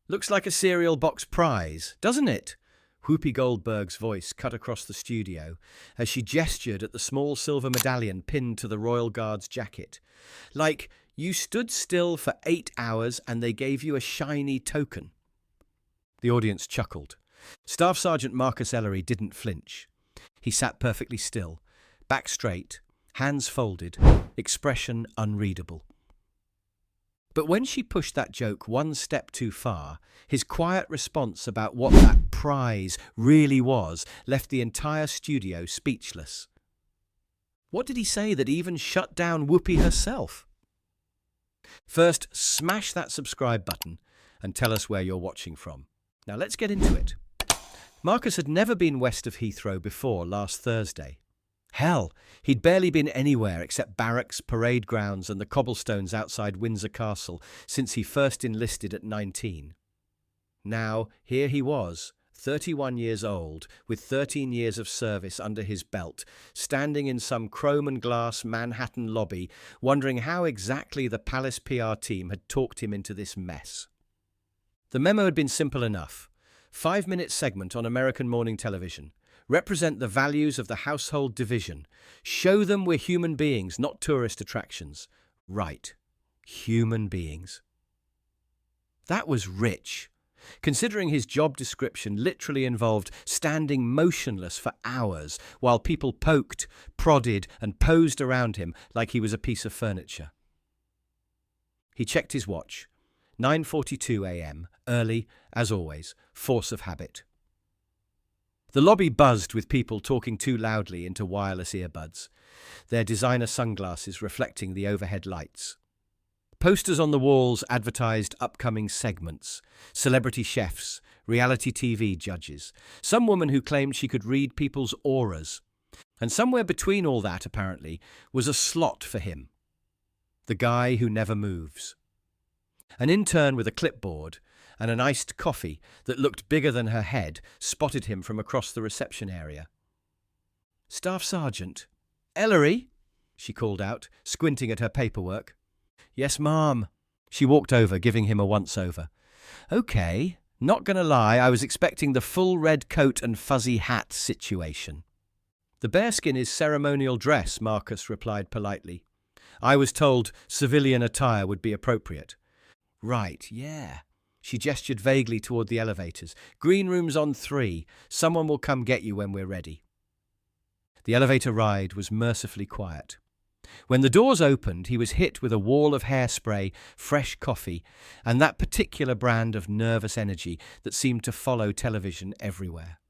Looks like a cereal box prize, doesn't it? Whoopi Goldberg's voice cut across the studio as she gestured at the small silver medallion pinned to the Royal Guard's jacket. Like, you stood still for 8 hours and they gave you a shiny token. The audience chuckled. Staff Sergeant Marcus Ellery didn't flinch. He sat perfectly still, back straight, hands folded, expression unreadable. But when she pushed that joke one step too far, his quiet response about what that prize really was left the entire studio speechless. What did he say that even shut down Whoopi herself? First, smash that subscribe button and tell us where you're watching from. Now let's get into it. Marcus had never been west of Heathrow before last Thursday. Hell, he'd barely been anywhere except barracks, parade grounds and the cobblestones outside Windsor Castle since he first enlisted at 19. Now, here he was, 31 years old, with 13 years of service under his belt, standing in some chrome and glass Manhattan lobby, wondering how exactly the Palace PR team had talked him into this mess. The memo had been simple enough. 5-minute segment on American morning television. Represent the values of the household division. Show them we're human beings, not tourist attractions. Right. Human beings. That was rich, considering his job description literally involved standing motionless for hours while people poked, prodded, and posed around him like he was a piece of furniture. He checked his watch. 9:42 a.m., early, as always, force of habit. The lobby buzzed with people talking too loudly into wireless earbuds, their designer sunglasses reflecting the overhead lights. Posters on the walls advertised upcoming segments, celebrity chefs, reality TV judges, some woman who claimed she could read people's auras. And somewhere between all that, apparently, was a slot for him. The guy who never moves. An intern with a clipboard and an iced coffee that looked bigger than her head spotted him from across the reception area. "Staff Sergeant Ellery?" she called out, squinting at her paperwork. "Yes, ma'am." She walked over, giving him a once-over. "Okay, not gonna lie, I was expecting the full red coat and fuzzy hat situation." "The bearskin is ceremonial dress," Marcus replied politely. "I was told civilian attire would be appropriate." "Right, yeah." She gestured vaguely toward the elevators. "Green room's on 3. Someone will come get you when we're ready." The elevator ride was mercifully quiet. When the doors opened, he was hit with a wall of hairspray, fresh coffee, and that particular brand of nervous energy that seemed to follow television everywhere.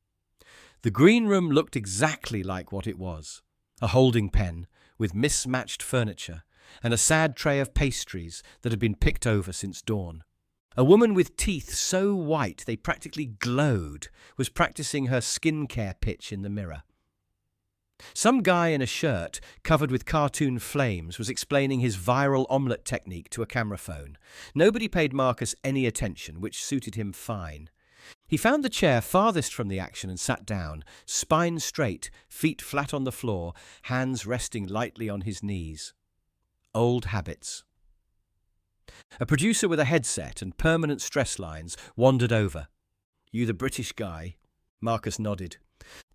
The green room looked exactly like what it was. A holding pen with mismatched furniture and a sad tray of pastries that had been picked over since dawn. A woman with teeth so white they practically glowed was practicing her skincare pitch in the mirror. Some guy in a shirt covered with cartoon flames was explaining his viral omelette technique to a camera phone. Nobody paid Marcus any attention, which suited him fine. He found the chair farthest from the action and sat down, spine straight, feet flat on the floor, hands resting lightly on his knees. Old habits. A producer with a headset and permanent stress lines wandered over. "You the British guy?" Marcus nodded.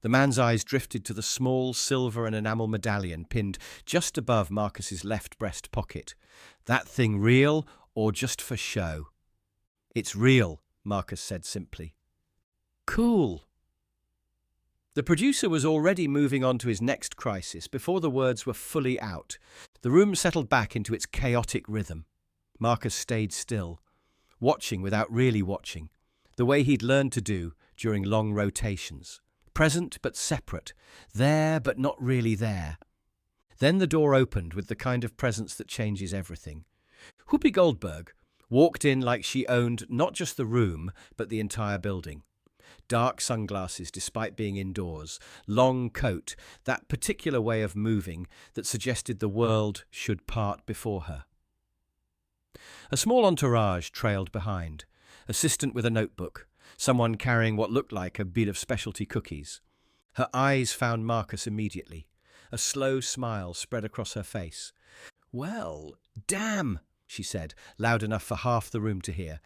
The man's eyes drifted to the small silver and enamel medallion pinned just above Marcus's left breast pocket. "That thing real or just for show?" "It's real," Marcus said simply. "Cool." The producer was already moving on to his next crisis before the words were fully out. The room settled back into its chaotic rhythm. Marcus stayed still, watching without really watching, the way he'd learned to do during long rotations. Present but separate, there but not really there. Then the door opened with the kind of presence that changes everything. Whoopi Goldberg walked in like she owned not just the room, but the entire building. Dark sunglasses despite being indoors, long coat, that particular way of moving that suggested the world should part before her. A small entourage trailed behind, assistant with a notebook, someone carrying what looked like a bit of specialty cookies. Her eyes found Marcus immediately. A slow smile spread across her face. "Well, damn," she said, loud enough for half the room to hear.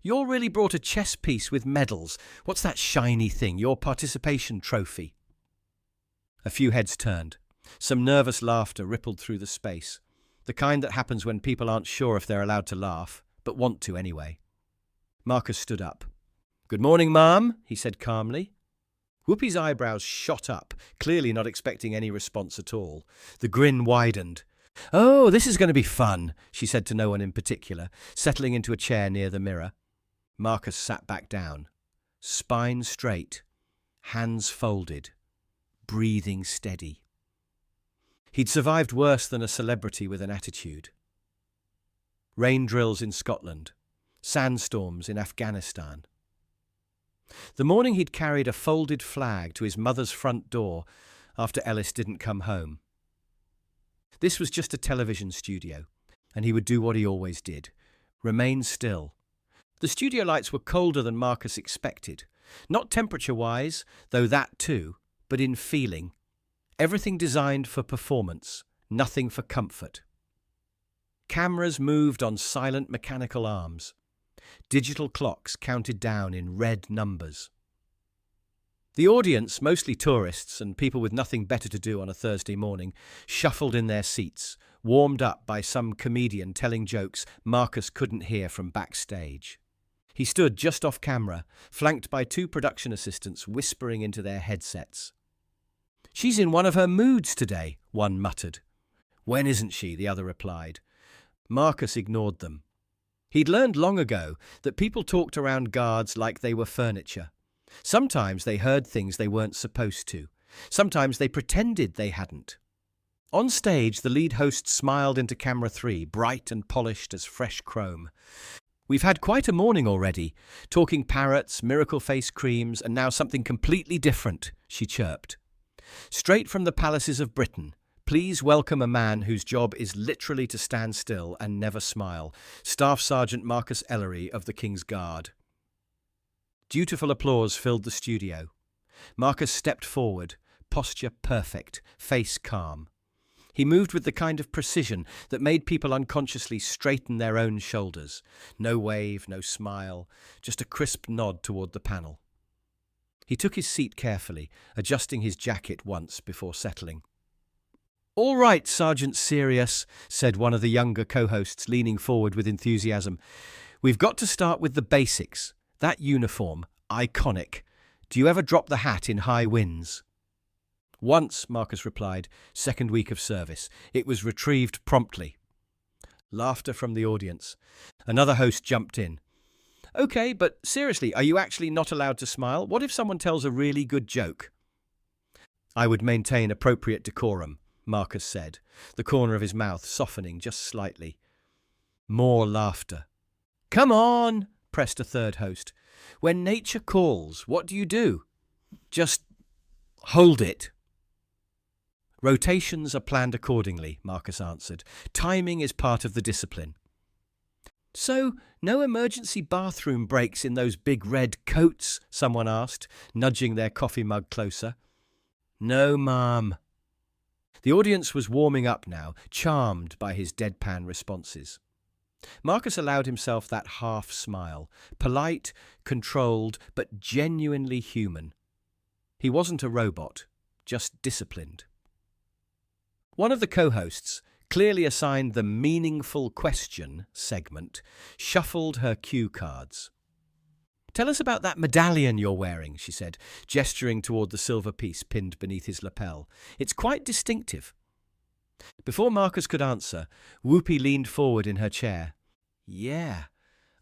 "You're really brought a chess piece with medals. What's that shiny thing, your participation trophy?" A few heads turned. Some nervous laughter rippled through the space, the kind that happens when people aren't sure if they're allowed to laugh, but want to anyway. Marcus stood up. "Good morning, ma'am," he said calmly. Whoopi's eyebrows shot up, clearly not expecting any response at all. The grin widened. "Oh, this is going to be fun," she said to no one in particular, settling into a chair near the mirror. Marcus sat back down, spine straight, hands folded, breathing steady. He'd survived worse than a celebrity with an attitude. Rain drills in Scotland, sandstorms in Afghanistan. The morning he'd carried a folded flag to his mother's front door after Ellis didn't come home. This was just a television studio, and he would do what he always did, remain still. The studio lights were colder than Marcus expected, not temperature-wise, though that too, but in feeling. Everything designed for performance, nothing for comfort. Cameras moved on silent mechanical arms. Digital clocks counted down in red numbers. The audience, mostly tourists and people with nothing better to do on a Thursday morning, shuffled in their seats, warmed up by some comedian telling jokes Marcus couldn't hear from backstage. He stood just off camera, flanked by two production assistants whispering into their headsets. "She's in one of her moods today," one muttered. "When isn't she?" the other replied. Marcus ignored them. He'd learned long ago that people talked around guards like they were furniture. Sometimes they heard things they weren't supposed to. Sometimes they pretended they hadn't. On stage, the lead host smiled into camera 3, bright and polished as fresh chrome. "We've had quite a morning already, talking parrots, miracle face creams, and now something completely different," she chirped. "Straight from the palaces of Britain, please welcome a man whose job is literally to stand still and never smile, Staff Sergeant Marcus Ellery of the King's Guard." Dutiful applause filled the studio. Marcus stepped forward, posture perfect, face calm. He moved with the kind of precision that made people unconsciously straighten their own shoulders. No wave, no smile, just a crisp nod toward the panel. He took his seat carefully, adjusting his jacket once before settling. "All right, Sergeant Serious," said one of the younger co-hosts, leaning forward with enthusiasm. "We've got to start with the basics. That uniform, iconic. Do you ever drop the hat in high winds?" "Once," Marcus replied, "second week of service. It was retrieved promptly." Laughter from the audience. Another host jumped in. "Okay, but seriously, are you actually not allowed to smile? What if someone tells a really good joke?" "I would maintain appropriate decorum," Marcus said, the corner of his mouth softening just slightly. More laughter. "Come on," pressed a third host. "When nature calls, what do you do?" "Just hold it." "Rotations are planned accordingly," Marcus answered. "Timing is part of the discipline." "So, no emergency bathroom breaks in those big red coats?" someone asked, nudging their coffee mug closer. "No, ma'am." The audience was warming up now, charmed by his deadpan responses. Marcus allowed himself that half smile, polite, controlled, but genuinely human. He wasn't a robot, just disciplined. One of the co-hosts, clearly assigned the meaningful question segment, shuffled her cue cards. "Tell us about that medallion you're wearing," she said, gesturing toward the silver piece pinned beneath his lapel. "It's quite distinctive." Before Marcus could answer, Whoopi leaned forward in her chair. "Yeah,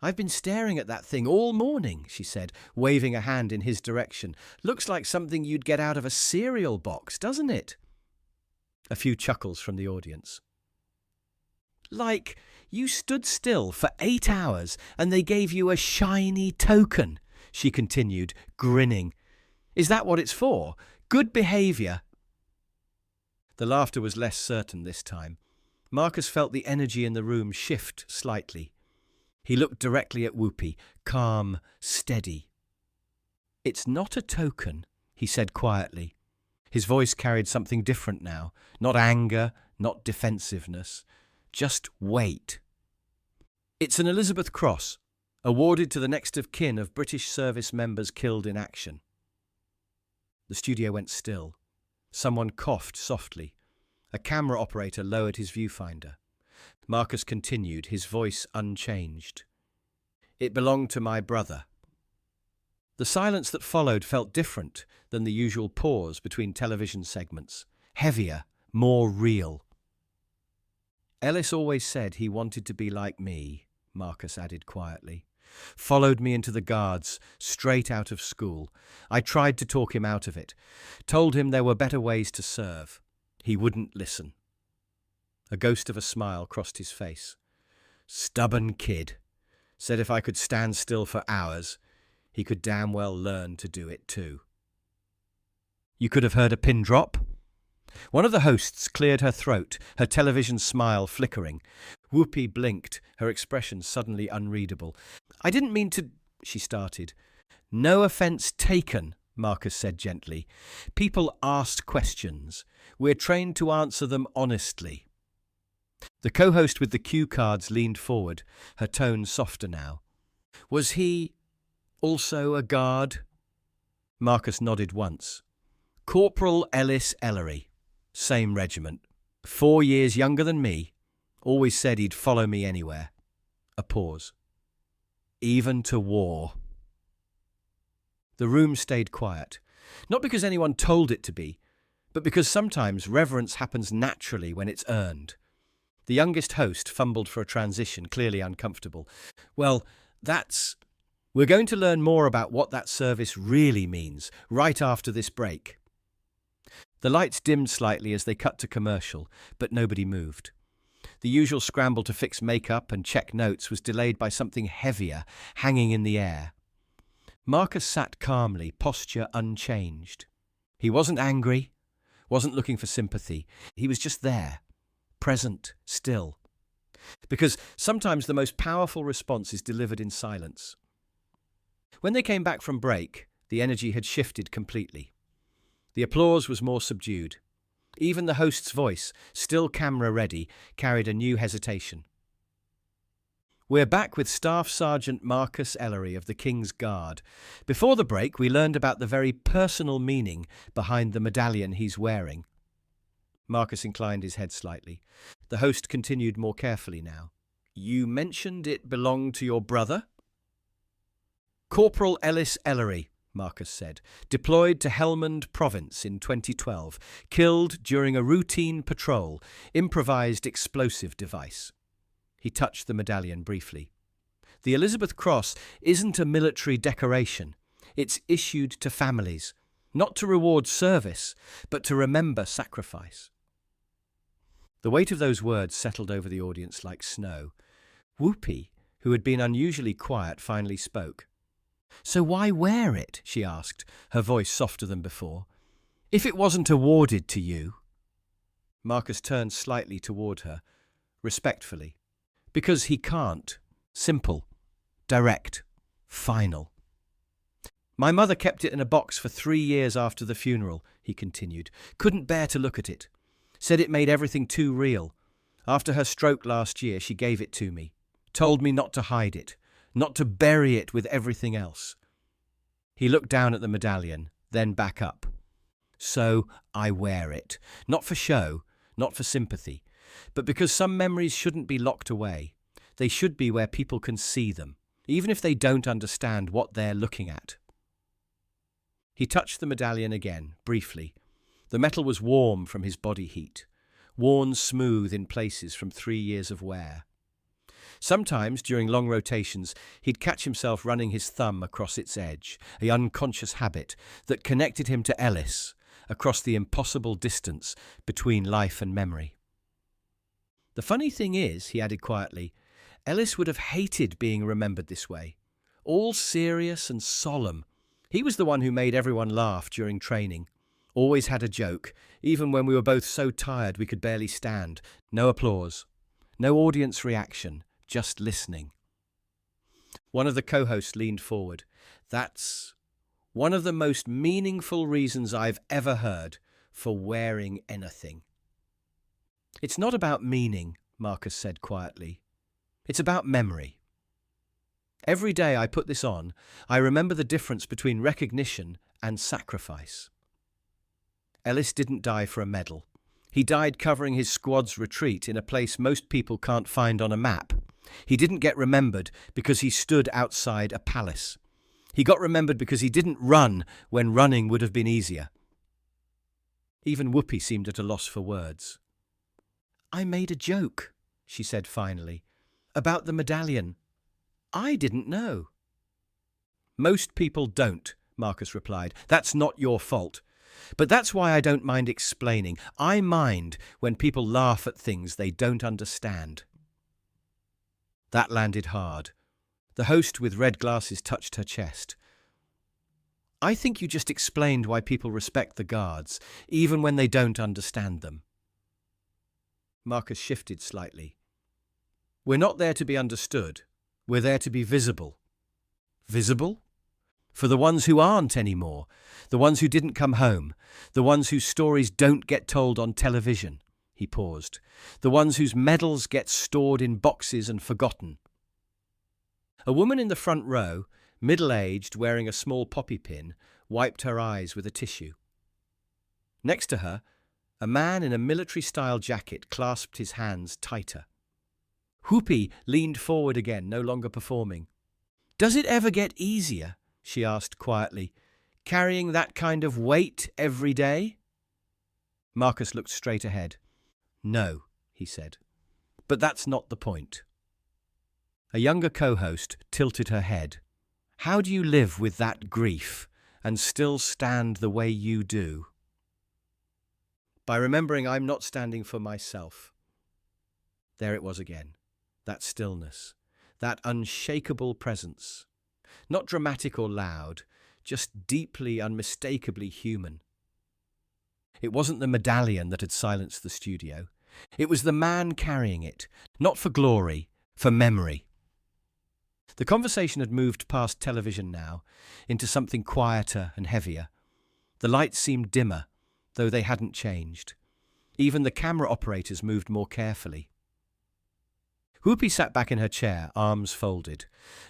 I've been staring at that thing all morning," she said, waving a hand in his direction. "Looks like something you'd get out of a cereal box, doesn't it?" A few chuckles from the audience. "Like, you stood still for 8 hours and they gave you a shiny token," she continued, grinning. "Is that what it's for? Good behaviour." The laughter was less certain this time. Marcus felt the energy in the room shift slightly. He looked directly at Whoopi, calm, steady. "It's not a token," he said quietly. His voice carried something different now. Not anger, not defensiveness. Just wait. It's an Elizabeth Cross, awarded to the next of kin of British service members killed in action. The studio went still. Someone coughed softly. A camera operator lowered his viewfinder. Marcus continued, his voice unchanged. It belonged to my brother. The silence that followed felt different than the usual pause between television segments. Heavier, more real. Ellis always said he wanted to be like me, Marcus added quietly. Followed me into the Guards, straight out of school. I tried to talk him out of it. Told him there were better ways to serve. He wouldn't listen. A ghost of a smile crossed his face. Stubborn kid. Said if I could stand still for hours, he could damn well learn to do it too. You could have heard a pin drop. One of the hosts cleared her throat, her television smile flickering. Whoopi blinked, her expression suddenly unreadable. I didn't mean to, she started. No offence taken, Marcus said gently. People asked questions. We're trained to answer them honestly. The co-host with the cue cards leaned forward, her tone softer now. Was he also a guard? Marcus nodded once. Corporal Ellis Ellery. Same regiment. 4 years younger than me. Always said he'd follow me anywhere. A pause. Even to war. The room stayed quiet. Not because anyone told it to be, but because sometimes reverence happens naturally when it's earned. The youngest host fumbled for a transition, clearly uncomfortable. Well, we're going to learn more about what that service really means right after this break. The lights dimmed slightly as they cut to commercial, but nobody moved. The usual scramble to fix makeup and check notes was delayed by something heavier hanging in the air. Marcus sat calmly, posture unchanged. He wasn't angry, wasn't looking for sympathy. He was just there, present, still. Because sometimes the most powerful response is delivered in silence. When they came back from break, the energy had shifted completely. The applause was more subdued. Even the host's voice, still camera-ready, carried a new hesitation. We're back with Staff Sergeant Marcus Ellery of the King's Guard. Before the break, we learned about the very personal meaning behind the medallion he's wearing. Marcus inclined his head slightly. The host continued more carefully now. You mentioned it belonged to your brother? Corporal Ellis Ellery, Marcus said, deployed to Helmand Province in 2012, killed during a routine patrol, improvised explosive device. He touched the medallion briefly. The Elizabeth Cross isn't a military decoration. It's issued to families, not to reward service, but to remember sacrifice. The weight of those words settled over the audience like snow. Whoopi, who had been unusually quiet, finally spoke. So why wear it? She asked, her voice softer than before. If it wasn't awarded to you. Marcus turned slightly toward her, respectfully. Because he can't. Simple. Direct. Final. My mother kept it in a box for 3 years after the funeral, he continued. Couldn't bear to look at it. Said it made everything too real. After her stroke last year, she gave it to me. Told me not to hide it. Not to bury it with everything else. He looked down at the medallion, then back up. So I wear it. Not for show, not for sympathy, but because some memories shouldn't be locked away. They should be where people can see them, even if they don't understand what they're looking at. He touched the medallion again, briefly. The metal was warm from his body heat, worn smooth in places from 3 years of wear. Sometimes, during long rotations, he'd catch himself running his thumb across its edge, an unconscious habit that connected him to Ellis, across the impossible distance between life and memory. The funny thing is, he added quietly, Ellis would have hated being remembered this way. All serious and solemn. He was the one who made everyone laugh during training. Always had a joke, even when we were both so tired we could barely stand. No applause. No audience reaction. Just listening. One of the co-hosts leaned forward. That's one of the most meaningful reasons I've ever heard for wearing anything. It's not about meaning, Marcus said quietly. It's about memory. Every day I put this on, I remember the difference between recognition and sacrifice. Ellis didn't die for a medal. He died covering his squad's retreat in a place most people can't find on a map. He didn't get remembered because he stood outside a palace. He got remembered because he didn't run when running would have been easier. Even Whoopi seemed at a loss for words. "I made a joke," she said finally, "about the medallion. I didn't know." "Most people don't," Marcus replied. "That's not your fault. But that's why I don't mind explaining. I mind when people laugh at things they don't understand." That landed hard. The host with red glasses touched her chest. "I think you just explained why people respect the guards, even when they don't understand them." Marcus shifted slightly. "We're not there to be understood. We're there to be visible." Visible? For the ones who aren't anymore, the ones who didn't come home, the ones whose stories don't get told on television. He paused. The ones whose medals get stored in boxes and forgotten. A woman in the front row, middle-aged, wearing a small poppy pin, wiped her eyes with a tissue. Next to her, a man in a military-style jacket clasped his hands tighter. Whoopi leaned forward again, no longer performing. "Does it ever get easier?" she asked quietly, "carrying that kind of weight every day?" Marcus looked straight ahead. "No," he said. "But that's not the point." A younger co-host tilted her head. "How do you live with that grief and still stand the way you do?" "By remembering I'm not standing for myself." There it was again, that stillness, that unshakable presence. Not dramatic or loud, just deeply, unmistakably human. It wasn't the medallion that had silenced the studio. It was the man carrying it, not for glory, for memory. The conversation had moved past television now, into something quieter and heavier. The lights seemed dimmer, though they hadn't changed. Even the camera operators moved more carefully. Whoopi sat back in her chair, arms folded.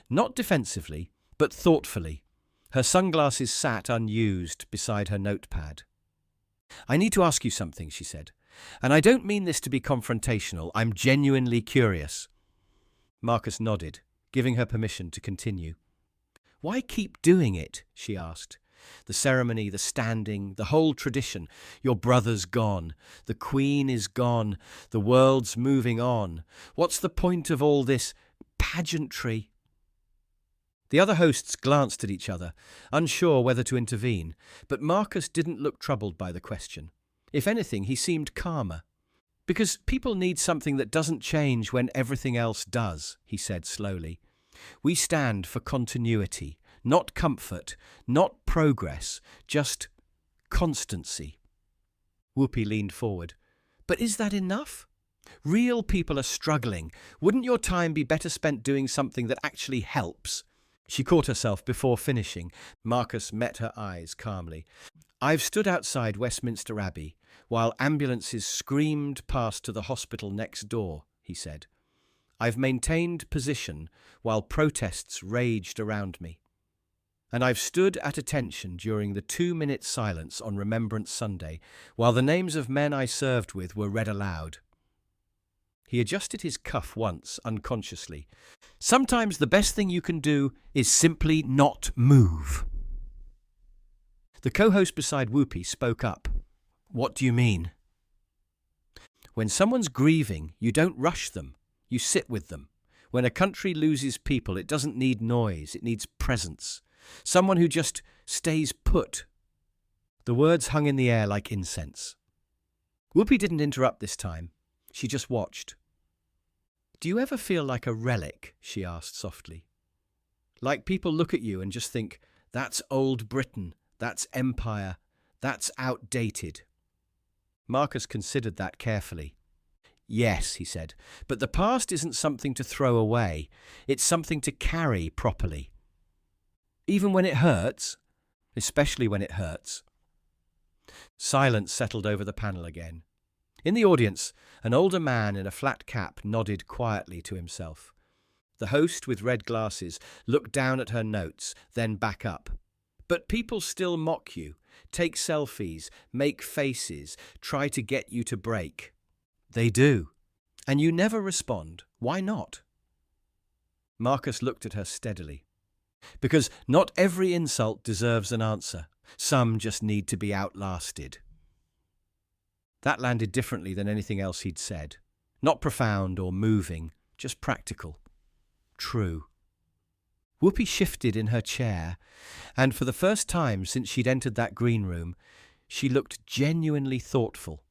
Not defensively, but thoughtfully. Her sunglasses sat unused beside her notepad. "I need to ask you something," she said. "And I don't mean this to be confrontational. I'm genuinely curious." Marcus nodded, giving her permission to continue. "Why keep doing it?" she asked. "The ceremony, the standing, the whole tradition. Your brother's gone. The Queen is gone. The world's moving on. What's the point of all this pageantry?" The other hosts glanced at each other, unsure whether to intervene, but Marcus didn't look troubled by the question. If anything, he seemed calmer. "Because people need something that doesn't change when everything else does," he said slowly. "We stand for continuity, not comfort, not progress, just constancy." Whoopi leaned forward. "But is that enough? Real people are struggling. Wouldn't your time be better spent doing something that actually helps?" She caught herself before finishing. Marcus met her eyes calmly. "I've stood outside Westminster Abbey while ambulances screamed past to the hospital next door," he said. "I've maintained position while protests raged around me. And I've stood at attention during the 2-minute silence on Remembrance Sunday while the names of men I served with were read aloud." He adjusted his cuff once, unconsciously. "Sometimes the best thing you can do is simply not move." The co-host beside Whoopi spoke up. "What do you mean?" "When someone's grieving, you don't rush them. You sit with them. When a country loses people, it doesn't need noise, it needs presence. Someone who just stays put." The words hung in the air like incense. Whoopi didn't interrupt this time. She just watched. "Do you ever feel like a relic?" she asked softly. "Like people look at you and just think, that's old Britain, that's empire, that's outdated?" Marcus considered that carefully. "Yes," he said, "but the past isn't something to throw away. It's something to carry properly. Even when it hurts, especially when it hurts." Silence settled over the panel again. In the audience, an older man in a flat cap nodded quietly to himself. The host, with red glasses, looked down at her notes, then back up. But people still mock you, take selfies, make faces, try to get you to break. They do. And you never respond. Why not? Marcus looked at her steadily. Because not every insult deserves an answer. Some just need to be outlasted. That landed differently than anything else he'd said. Not profound or moving, just practical. True. Whoopi shifted in her chair, and for the first time since she'd entered that green room, she looked genuinely thoughtful.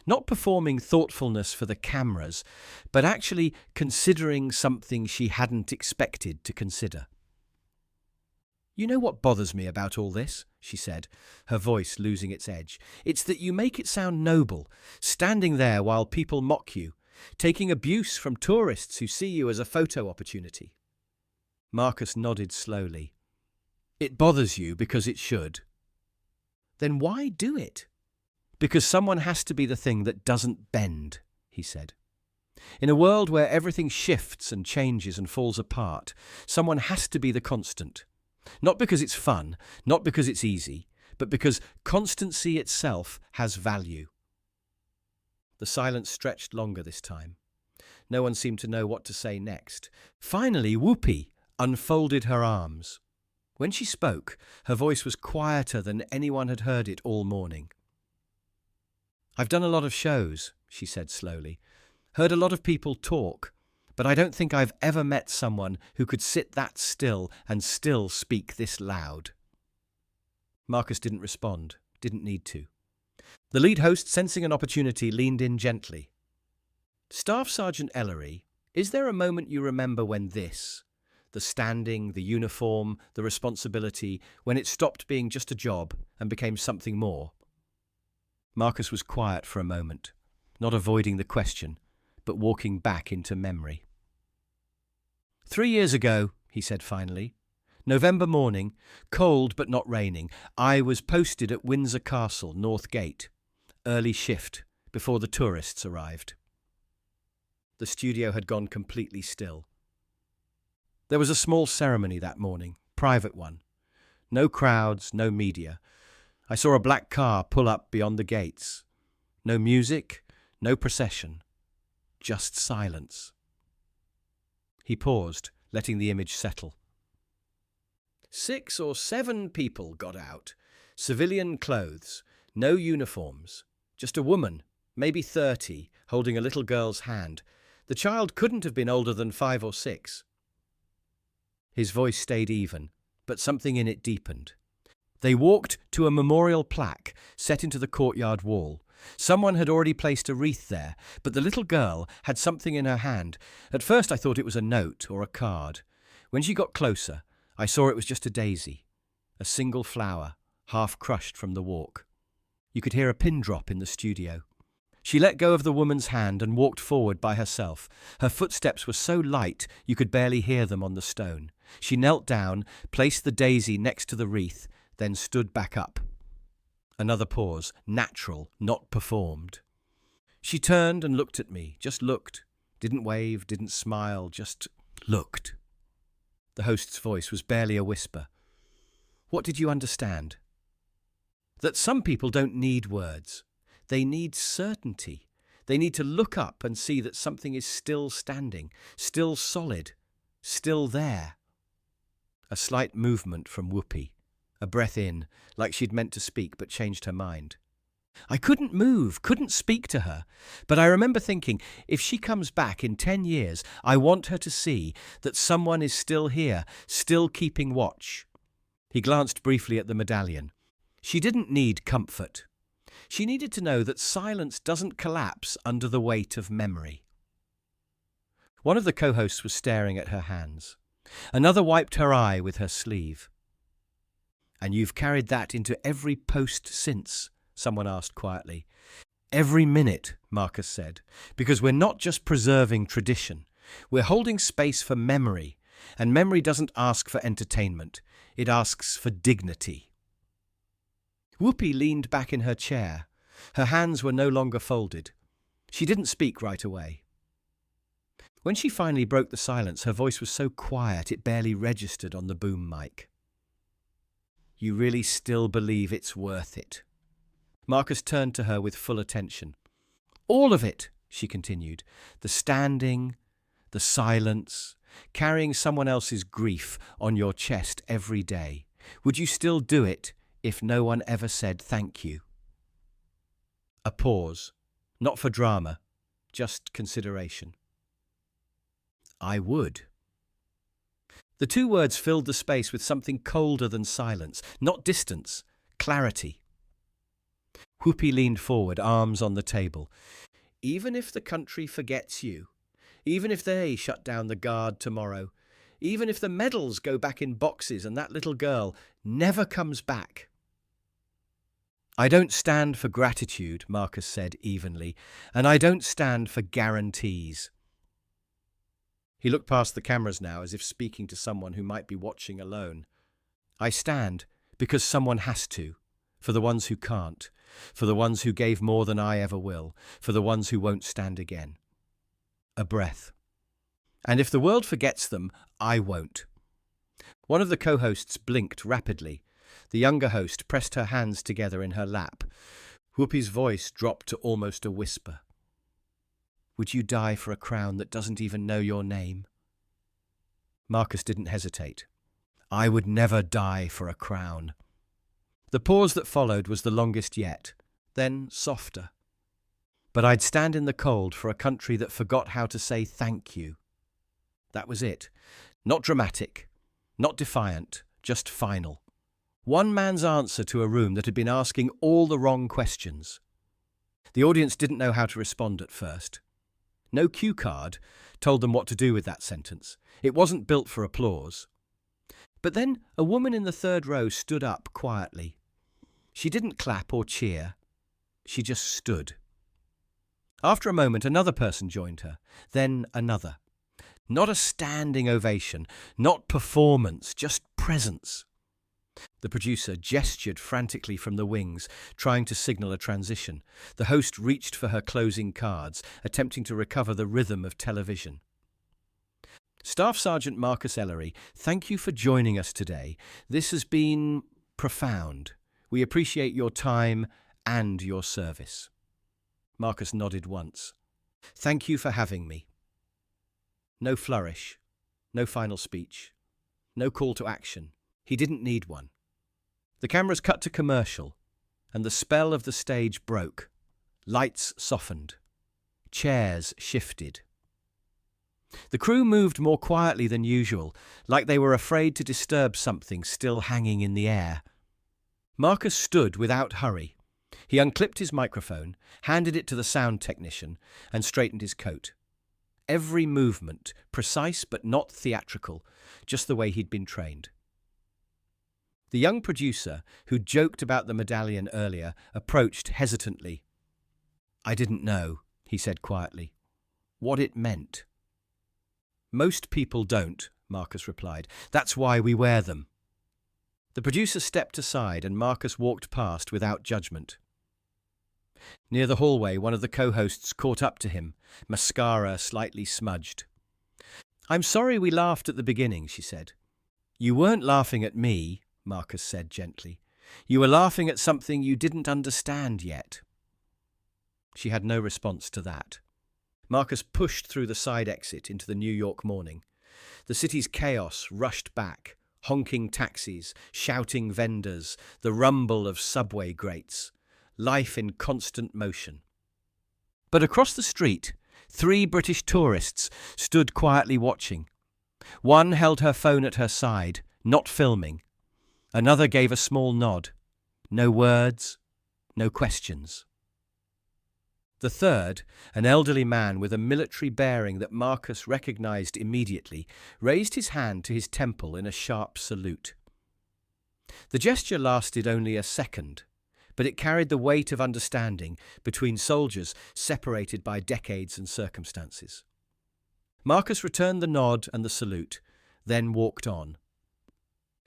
Not performing thoughtfulness for the cameras, but actually considering something she hadn't expected to consider. "You know what bothers me about all this?" she said, her voice losing its edge. "It's that you make it sound noble, standing there while people mock you, taking abuse from tourists who see you as a photo opportunity." Marcus nodded slowly. "It bothers you because it should." "Then why do it?" "Because someone has to be the thing that doesn't bend," he said. "In a world where everything shifts and changes and falls apart, someone has to be the constant. Not because it's fun, not because it's easy, but because constancy itself has value." The silence stretched longer this time. No one seemed to know what to say next. Finally, Whoopi unfolded her arms. When she spoke, her voice was quieter than anyone had heard it all morning. "I've done a lot of shows," she said slowly. "Heard a lot of people talk, but I don't think I've ever met someone who could sit that still and still speak this loud." Marcus didn't respond, didn't need to. The lead host, sensing an opportunity, leaned in gently. "Staff Sergeant Ellery, is there a moment you remember when this, the standing, the uniform, the responsibility, when it stopped being just a job and became something more?" Marcus was quiet for a moment, not avoiding the question, but walking back into memory. "3 years ago," he said finally, "November morning, cold but not raining, I was posted at Windsor Castle, North Gate. Early shift, before the tourists arrived." The studio had gone completely still. There was a small ceremony that morning, private one. No crowds, no media. I saw a black car pull up beyond the gates. No music, no procession. Just silence. He paused, letting the image settle. 6 or 7 people got out. Civilian clothes, no uniforms. Just a woman, maybe 30, holding a little girl's hand. The child couldn't have been older than 5 or 6. His voice stayed even, but something in it deepened. They walked to a memorial plaque set into the courtyard wall. Someone had already placed a wreath there, but the little girl had something in her hand. At first I thought it was a note or a card. When she got closer, I saw it was just a daisy, a single flower, half crushed from the walk. You could hear a pin drop in the studio. She let go of the woman's hand and walked forward by herself. Her footsteps were so light you could barely hear them on the stone. She knelt down, placed the daisy next to the wreath, then stood back up. Another pause, natural, not performed. She turned and looked at me, just looked. Didn't wave, didn't smile, just looked. The host's voice was barely a whisper. "What did you understand?" "That some people don't need words. They need certainty. They need to look up and see that something is still standing, still solid, still there." A slight movement from Whoopi. A breath in, like she'd meant to speak but changed her mind. I couldn't move, couldn't speak to her, but I remember thinking, if she comes back in 10 years, I want her to see that someone is still here, still keeping watch. He glanced briefly at the medallion. She didn't need comfort. She needed to know that silence doesn't collapse under the weight of memory. One of the co-hosts was staring at her hands. Another wiped her eye with her sleeve. "And you've carried that into every post since?" someone asked quietly. "Every minute," Marcus said, "because we're not just preserving tradition. We're holding space for memory, and memory doesn't ask for entertainment. It asks for dignity." Whoopi leaned back in her chair. Her hands were no longer folded. She didn't speak right away. When she finally broke the silence, her voice was so quiet it barely registered on the boom mic. "You really still believe it's worth it?" Marcus turned to her with full attention. "All of it," she continued. "The standing, the silence, carrying someone else's grief on your chest every day. Would you still do it if no one ever said thank you?" A pause. Not for drama, just consideration. "I would." The two words filled the space with something colder than silence, not distance, clarity. Whoopi leaned forward, arms on the table. "Even if the country forgets you, even if they shut down the Guard tomorrow, even if the medals go back in boxes and that little girl never comes back." "I don't stand for gratitude," Marcus said evenly, "and I don't stand for guarantees." He looked past the cameras now as if speaking to someone who might be watching alone. "I stand because someone has to, for the ones who can't, for the ones who gave more than I ever will, for the ones who won't stand again." A breath. "And if the world forgets them, I won't." One of the co-hosts blinked rapidly. The younger host pressed her hands together in her lap. Whoopi's voice dropped to almost a whisper. "Would you die for a crown that doesn't even know your name?" Marcus didn't hesitate. "I would never die for a crown." The pause that followed was the longest yet, then softer. "But I'd stand in the cold for a country that forgot how to say thank you." That was it. Not dramatic, not defiant, just final. One man's answer to a room that had been asking all the wrong questions. The audience didn't know how to respond at first. No cue card told them what to do with that sentence. It wasn't built for applause. But then a woman in the third row stood up quietly. She didn't clap or cheer. She just stood. After a moment, another person joined her, then another. Not a standing ovation, not performance, just presence. The producer gestured frantically from the wings, trying to signal a transition. The host reached for her closing cards, attempting to recover the rhythm of television. "Staff Sergeant Marcus Ellery, thank you for joining us today. This has been profound. We appreciate your time and your service." Marcus nodded once. "Thank you for having me." No flourish, no final speech, no call to action. He didn't need one. The cameras cut to commercial, and the spell of the stage broke. Lights softened. Chairs shifted. The crew moved more quietly than usual, like they were afraid to disturb something still hanging in the air. Marcus stood without hurry. He unclipped his microphone, handed it to the sound technician, and straightened his coat. Every movement, precise but not theatrical, just the way he'd been trained. The young producer, who joked about the medallion earlier, approached hesitantly. "I didn't know," he said quietly, "what it meant." "Most people don't," Marcus replied. "That's why we wear them." The producer stepped aside and Marcus walked past without judgment. Near the hallway, one of the co-hosts caught up to him, mascara slightly smudged. "I'm sorry we laughed at the beginning," she said. "You weren't laughing at me," Marcus said gently. "You were laughing at something you didn't understand yet." She had no response to that. Marcus pushed through the side exit into the New York morning. The city's chaos rushed back, honking taxis, shouting vendors, the rumble of subway grates, life in constant motion. But across the street, 3 British tourists stood quietly watching. One held her phone at her side, not filming. Another gave a small nod. No words, no questions. The third, an elderly man with a military bearing that Marcus recognized immediately, raised his hand to his temple in a sharp salute. The gesture lasted only a second, but it carried the weight of understanding between soldiers separated by decades and circumstances. Marcus returned the nod and the salute, then walked on.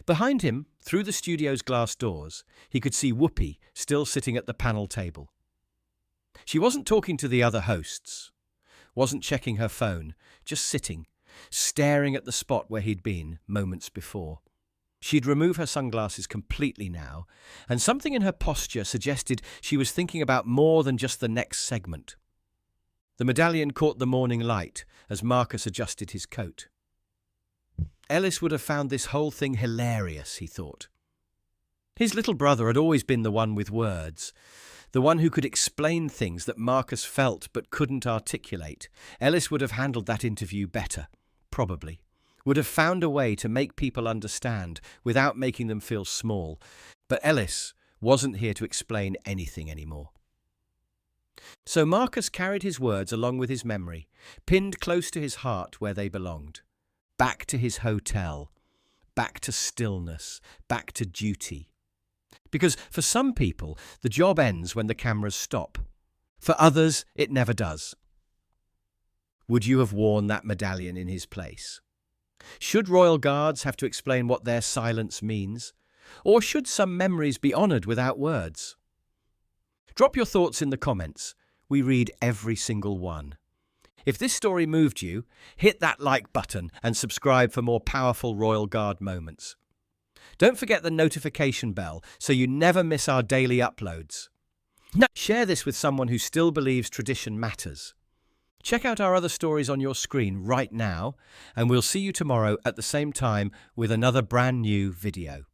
Behind him, through the studio's glass doors, he could see Whoopi still sitting at the panel table. She wasn't talking to the other hosts. wasn't checking her phone, just sitting, staring at the spot where he'd been moments before. She'd remove her sunglasses completely now, and something in her posture suggested she was thinking about more than just the next segment. The medallion caught the morning light as Marcus adjusted his coat. Ellis would have found this whole thing hilarious, he thought. His little brother had always been the one with words, the one who could explain things that Marcus felt but couldn't articulate. Ellis would have handled that interview better, probably. Would have found a way to make people understand without making them feel small. But Ellis wasn't here to explain anything anymore. So Marcus carried his words along with his memory, pinned close to his heart where they belonged. Back to his hotel, back to stillness, back to duty. Because for some people, the job ends when the cameras stop. For others, it never does. Would you have worn that medallion in his place? Should royal guards have to explain what their silence means? Or should some memories be honoured without words? Drop your thoughts in the comments. We read every single one. If this story moved you, hit that like button and subscribe for more powerful Royal Guard moments. Don't forget the notification bell so you never miss our daily uploads. Share this with someone who still believes tradition matters. Check out our other stories on your screen right now, and we'll see you tomorrow at the same time with another brand new video.